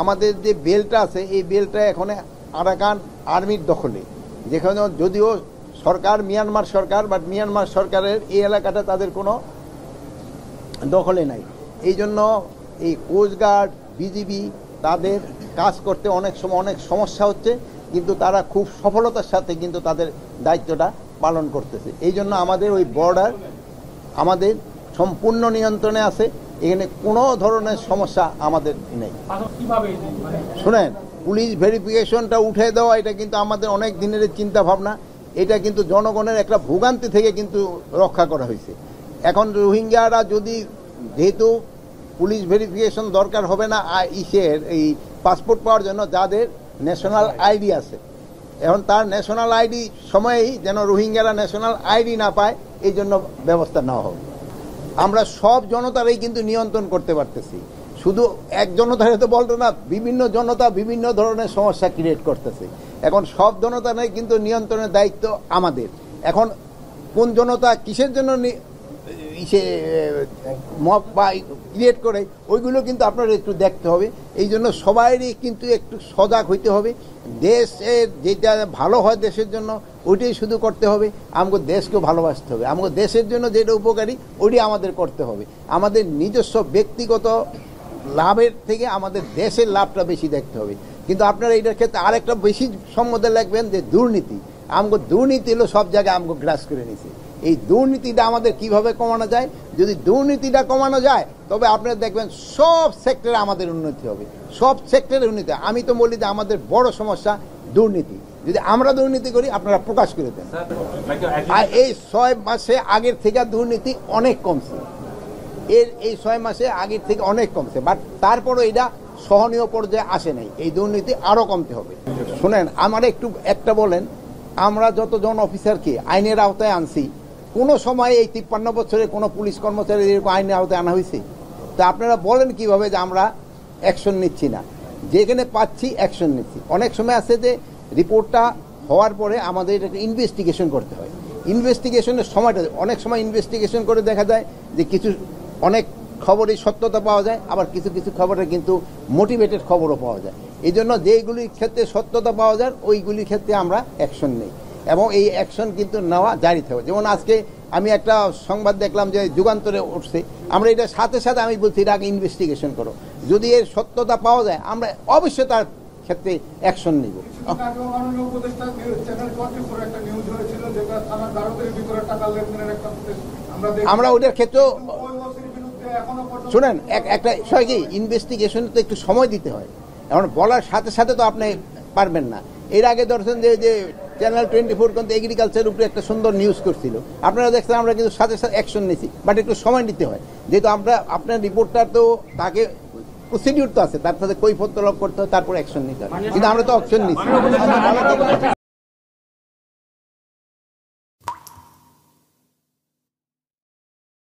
আমাদের যে বেলটা আছে এই বেলটা এখন আরাকান আর্মির দখলে, যেখানে যদিও সরকার মিয়ানমার সরকার, বাট মিয়ানমার সরকারের এই এলাকাটা তাদের কোনো দখলে নাই। এই জন্য এই কোস্টগার্ড বিজিবি তাদের কাজ করতে অনেক সময় অনেক সমস্যা হচ্ছে, কিন্তু তারা খুব সফলতার সাথে কিন্তু তাদের দায়িত্বটা পালন করতেছে। এই জন্য আমাদের ওই বর্ডার আমাদের সম্পূর্ণ নিয়ন্ত্রণে আছে, এখানে কোনো ধরনের সমস্যা আমাদের নেই। শুনেন, পুলিশ ভেরিফিকেশনটা উঠে দেওয়া এটা কিন্তু আমাদের অনেক দিনের চিন্তা ভাবনা, এটা কিন্তু জনগণের একটা ভোগান্তি থেকে কিন্তু রক্ষা করা হয়েছে। এখন রোহিঙ্গারা যদি, যেহেতু পুলিশ ভেরিফিকেশন দরকার হবে না এই পাসপোর্ট পাওয়ার জন্য যাদের ন্যাশনাল আইডি আছে, এখন তার ন্যাশনাল আইডি সময়েই যেন রোহিঙ্গারা ন্যাশনাল আইডি না পায়, এই জন্য ব্যবস্থা নেওয়া হবে। আমরা সব জনতারই কিন্তু নিয়ন্ত্রণ করতে পারতেছি, শুধু এক জনতারে তো বলতো না, বিভিন্ন জনতা বিভিন্ন ধরনের সমস্যা ক্রিয়েট করতেছে। এখন সব জনতারই কিন্তু নিয়ন্ত্রণের দায়িত্ব আমাদের। এখন কোন জনতা কিসের জন্য মব বা ক্রিয়েট করে ওইগুলো কিন্তু আপনারা একটু দেখতে হবে। এই জন্য সবাইরই কিন্তু একটু সজাগ হইতে হবে। দেশের যেটা ভালো হয় দেশের জন্য ওইটাই শুধু করতে হবে, আমাকে দেশকেও ভালোবাসতে হবে, আমাকে দেশের জন্য যেটা উপকারী ওইটাই আমাদের করতে হবে। আমাদের নিজস্ব ব্যক্তিগত লাভের থেকে আমাদের দেশের লাভটা বেশি দেখতে হবে। কিন্তু আপনারা এইটার ক্ষেত্রে আরেকটা বেশি সম্বন্ধে লাগবেন যে দুর্নীতি। আমাকে দুর্নীতি হলো সব জায়গায় আমাকে গ্রাস করে নিছে। এই দুর্নীতিটা আমাদের কিভাবে কমানো যায়? যদি দুর্নীতিটা কমানো যায় তবে আপনারা দেখবেন সব সেক্টরে আমাদের উন্নতি হবে, সব সেক্টরে উন্নতি। আমি তো বলি যে আমাদের বড় সমস্যা দুর্নীতি। যদি আমরা দুর্নীতি করি আপনারা প্রকাশ করে দেন। আর এই 6 মাসে আগের থেকে দুর্নীতি অনেক কমছে, এই 6 মাসে আগের থেকে অনেক কমছে, বাট তারপরও এটা সহনীয় পর্যায়ে আসে নাই। এই দুর্নীতি আরও কমতে হবে। শুনেন, আমার একটা বলেন, আমরা যতজন অফিসারকে আইনের আওতায় আনছি, কোনো সময় এই 53 বছরে কোনো পুলিশ কর্মচারী এরকম আইনের আওতায় আনা হয়েছে? তা আপনারা বলেন কিভাবে যে আমরা অ্যাকশন নিচ্ছি না? যেখানে পাচ্ছি অ্যাকশন নিচ্ছি। অনেক সময় আছে যে রিপোর্টটা হওয়ার পরে আমাদের এটাকে ইনভেস্টিগেশন করতে হয়। ইনভেস্টিগেশনের সময়টা অনেক সময় ইনভেস্টিগেশন করে দেখা যায় যে অনেক খবরই সত্যতা পাওয়া যায়, আবার কিছু কিছু খবরে কিন্তু মোটিভেটেড খবরও পাওয়া যায়। এই জন্য যেইগুলির ক্ষেত্রে সত্যতা পাওয়া যায় ওইগুলির ক্ষেত্রে আমরা অ্যাকশন নেই, এবং এই অ্যাকশন কিন্তু নেওয়া জারি থাকবে। যেমন আজকে আমি একটা সংবাদ দেখলাম যে যুগান্তরে উঠছে, আমরা এটা সাথে সাথে আমি বলছি এটা আগে ইনভেস্টিগেশন করো, যদি এর সত্যতা পাওয়া যায় আমরা অবশ্যই তার ক্ষেত্রে অ্যাকশন নিব। আমরা ওইটার ক্ষেত্রেও শুনেন, একটা বিষয় কি, ইনভেস্টিগেশন তো একটু সময় দিতে হয়। এখন বলার সাথে সাথে তো আপনি পারবেন না। এর আগে ধরছেন যে চ্যানেল 24 কিন্তু এগ্রিকালচারের উপরে একটা সুন্দর নিউজ করছিল, আপনারা দেখছেন আমরা কিন্তু সাথে সাথে অ্যাকশন নিয়েছি, বাট একটু সময় নিতে হয়। যেহেতু আপনার রিপোর্টার তো তাকে প্রসিডিউর তো আছে, তার সাথে কৈফিয়ত তলব করতে হয়, তারপর অ্যাকশন নিতে হয়, কিন্তু আমরা তো অ্যাকশন নিচ্ছি।